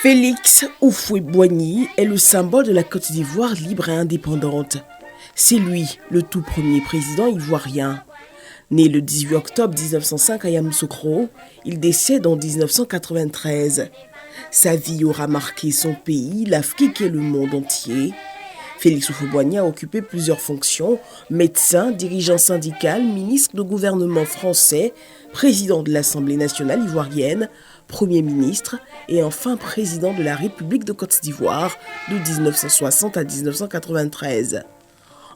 Félix Houphouët-Boigny est le symbole de la Côte d'Ivoire libre et indépendante. C'est lui, le tout premier président ivoirien. Né le 18 octobre 1905 à Yamoussoukro, il décède en 1993. Sa vie aura marqué son pays, l'Afrique et le monde entier. Félix Houphouët-Boigny a occupé plusieurs fonctions: médecin, dirigeant syndical, ministre de gouvernement français, président de l'Assemblée nationale ivoirienne, Premier ministre et enfin président de la République de Côte d'Ivoire de 1960 à 1993.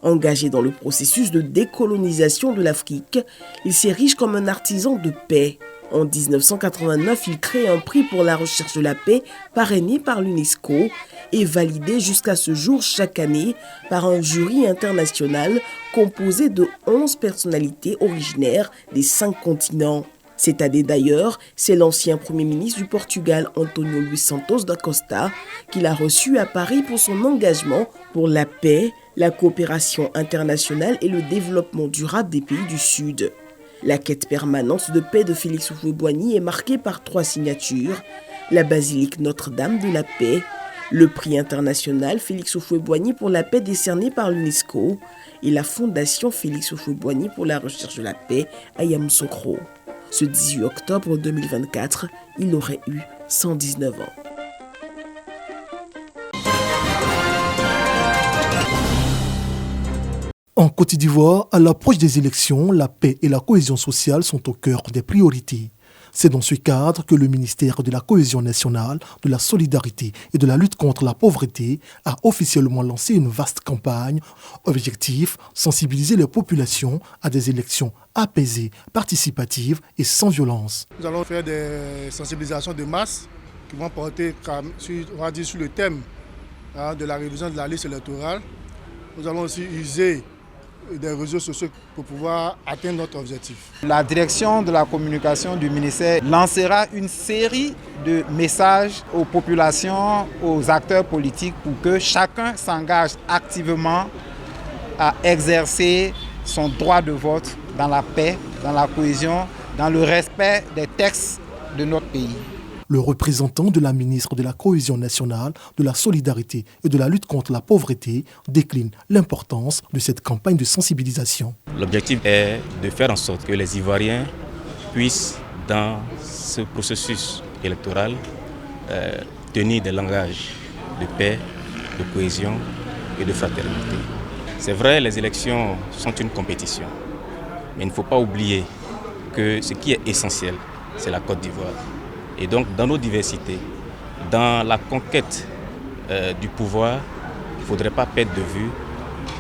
Engagé dans le processus de décolonisation de l'Afrique, il s'érige comme un artisan de paix. En 1989, il crée un prix pour la recherche de la paix parrainé par l'UNESCO et validé jusqu'à ce jour chaque année par un jury international composé de 11 personnalités originaires des 5 continents. Cette année d'ailleurs, c'est l'ancien Premier ministre du Portugal, António Luís Santos da Costa, qu'il a reçu à Paris pour son engagement pour la paix, la coopération internationale et le développement durable des pays du Sud. La quête permanente de paix de Félix Houphouët-Boigny est marquée par 3 signatures: la basilique Notre-Dame de la Paix, le prix international Félix Houphouët-Boigny pour la paix décerné par l'UNESCO et la fondation Félix Houphouët-Boigny pour la recherche de la paix à Yamoussoukro. Ce 18 octobre 2024, il aurait eu 119 ans. En Côte d'Ivoire, à l'approche des élections, la paix et la cohésion sociale sont au cœur des priorités. C'est dans ce cadre que le ministère de la Cohésion nationale, de la solidarité et de la lutte contre la pauvreté a officiellement lancé une vaste campagne. Objectif: sensibiliser les populations à des élections apaisées, participatives et sans violence. Nous allons faire des sensibilisations de masse qui vont porter sur le thème de la révision de la liste électorale. Nous allons aussi user des réseaux sociaux pour pouvoir atteindre notre objectif. La direction de la communication du ministère lancera une série de messages aux populations, aux acteurs politiques pour que chacun s'engage activement à exercer son droit de vote dans la paix, dans la cohésion, dans le respect des textes de notre pays. Le représentant de la ministre de la Cohésion nationale, de la solidarité et de la lutte contre la pauvreté décline l'importance de cette campagne de sensibilisation. L'objectif est de faire en sorte que les Ivoiriens puissent, dans ce processus électoral, tenir des langages de paix, de cohésion et de fraternité. C'est vrai, les élections sont une compétition, mais il ne faut pas oublier que ce qui est essentiel, c'est la Côte d'Ivoire. Et donc, dans nos diversités, dans la conquête du pouvoir, il ne faudrait pas perdre de vue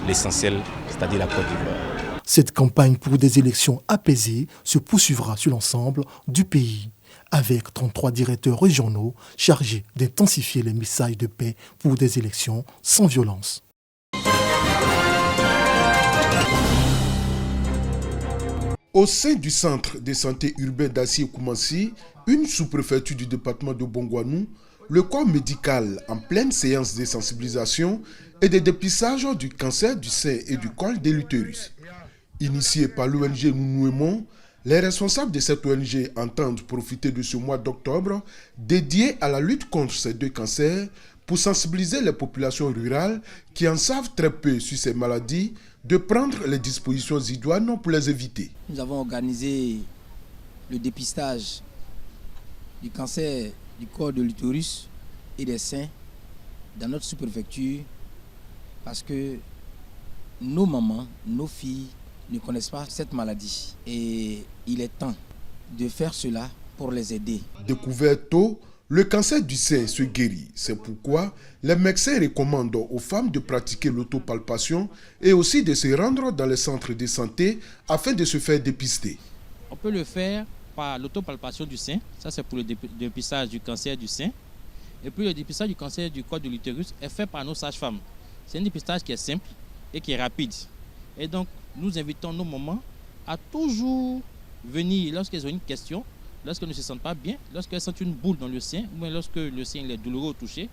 l'essentiel, c'est-à-dire la Côte d'Ivoire. Cette campagne pour des élections apaisées se poursuivra sur l'ensemble du pays, avec 33 directeurs régionaux chargés d'intensifier les messages de paix pour des élections sans violence. Au sein du centre de santé urbain d'Assié-Koumassi, une sous-préfecture du département de Bongouanou, le corps médical en pleine séance de sensibilisation et de dépistage du cancer du sein et du col de l'utérus. Initié par l'ONG Nounouémon, les responsables de cette ONG entendent profiter de ce mois d'octobre dédié à la lutte contre ces 2 cancers pour sensibiliser les populations rurales qui en savent très peu sur ces maladies, de prendre les dispositions idoines pour les éviter. Nous avons organisé le dépistage du cancer du col de l'utérus et des seins dans notre sous-préfecture parce que nos mamans, nos filles ne connaissent pas cette maladie. Et il est temps de faire cela pour les aider. Découvert tôt, le cancer du sein se guérit. C'est pourquoi les médecins recommandent aux femmes de pratiquer l'autopalpation et aussi de se rendre dans les centres de santé afin de se faire dépister. On peut le faire par l'autopalpation du sein. Ça, c'est pour le dépistage du cancer du sein. Et puis le dépistage du cancer du col de l'utérus est fait par nos sages-femmes. C'est un dépistage qui est simple et qui est rapide. Et donc, nous invitons nos mamans à toujours venir lorsqu'elles ont une question, lorsqu'elles ne se sentent pas bien, lorsqu'elles sentent une boule dans le sein, ou bien lorsque le sein est douloureux au toucher,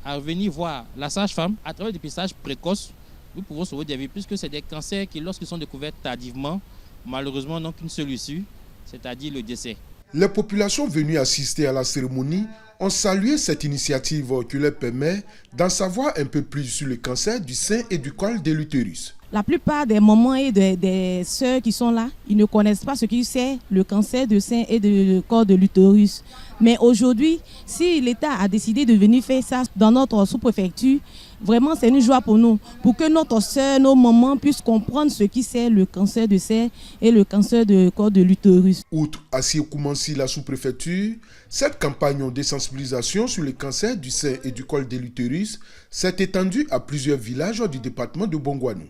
à venir voir la sage-femme. À travers le dépistage précoce, nous pouvons sauver des vies, puisque c'est des cancers qui, lorsqu'ils sont découverts tardivement, malheureusement n'ont qu'une seule issue, c'est-à-dire le décès. Les populations venues assister à la cérémonie ont salué cette initiative qui leur permet d'en savoir un peu plus sur le cancer du sein et du col de l'utérus. La plupart des mamans et des sœurs qui sont là, ils ne connaissent pas ce que c'est le cancer du sein et du col de l'utérus. Mais aujourd'hui, si l'État a décidé de venir faire ça dans notre sous-préfecture, vraiment c'est une joie pour nous, pour que notre sœurs, nos mamans puissent comprendre ce qui c'est le cancer du sein et le cancer du col de l'utérus. Outre Assie Koumansi, la sous-préfecture, cette campagne de sensibilisation sur le cancer du sein et du col de l'utérus s'est étendue à plusieurs villages du département de Bongouanou.